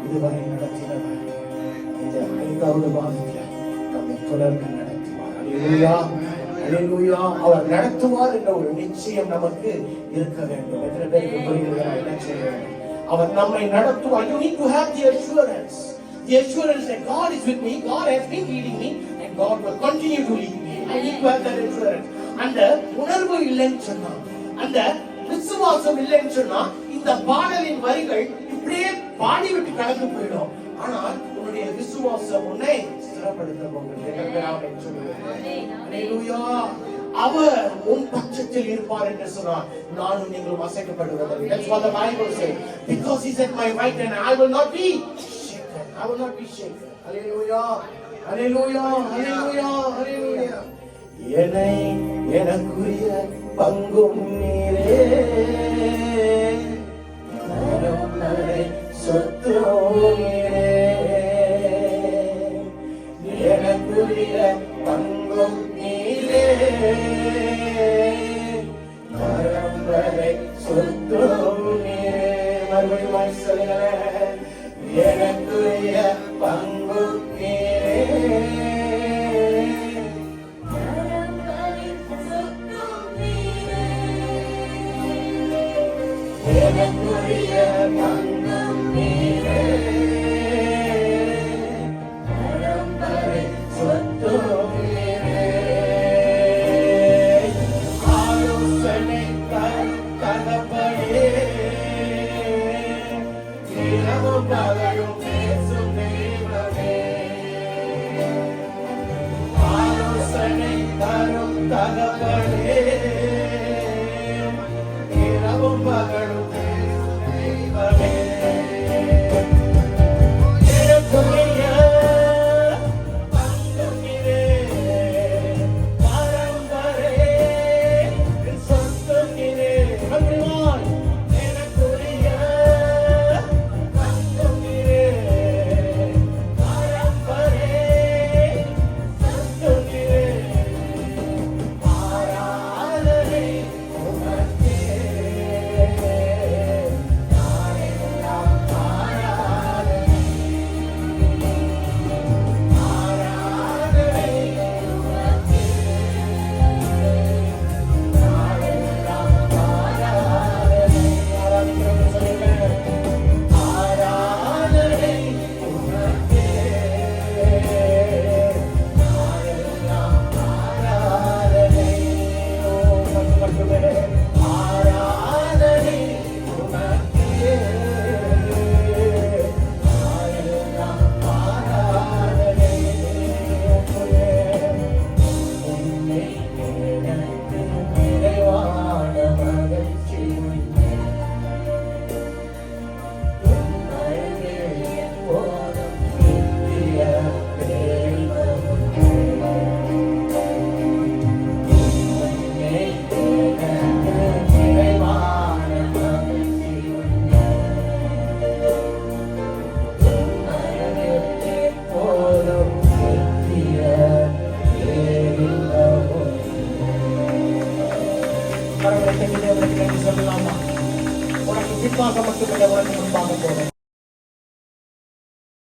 இதுவரை நடத்தினவர் இந்த 5வது மாதத்தில் நம்மை தொடர்ந்து நடத்துவார். அல்லேலூயா. அல்லேலூயா. அவர் நடத்துவார் என்ற ஒரு நிச்சயம் நமக்கு இருக்க வேண்டும். எத்தனை பேருக்கு புரிகிறது நான் என்ன செய்வேன்? அவர் நம்மை நடத்துவார். You need to have the assurance. The assurance that God is with me, God has been leading me, and God will continue to lead me. I need to have that assurance. அந்த உணர்வு இல்லைன்னு சொன்னா, அந்த விசுவாசம் இல்லைன்னு சொன்னா, இந்த பாடலின் வரிகள் இப்படியே பாடிவிட்டு கடந்து போயிடும். ஆனால் உன்னுடைய விசுவாசம் உன்னை ஸ்திரப்படுத்த போகிறது. அல்லேலூயா. அவர் உன் பட்சத்தில் இருப்பார் என்று சொன்னார். நானும் நீங்களும் அசைக்கப்படுவதில்லை. That's what the Bible says. Because He's at my right hand, I will not be shaken. I will not be shaken. Hallelujah. Hallelujah. Hallelujah. Hallelujah. என்னை எனக்குரிய பங்கும் நீரே, மரமலை சொத்தும் நீரே, எனக்குரிய பங்கும் நீரே, மரமலை சொத்தும் நீரே. மறுபடியும் சொல்லுங்களேன். எனக்குரிய பங்கும் நீரே, எனக்குரிய பங்கும் நீரே, பரம்பரை சொத்தும் நீரே. ஆலோசனை தகப்பனே, இரவும் பகலும் பேசும் தெய்வமே. ஆலோசனை தரும் தகப்பனே, இரவும் பகலும் சொல்லலாமா? உனக்கு பின்பாக மட்டுமல்ல, உனக்கு முன்பாக போவேன்.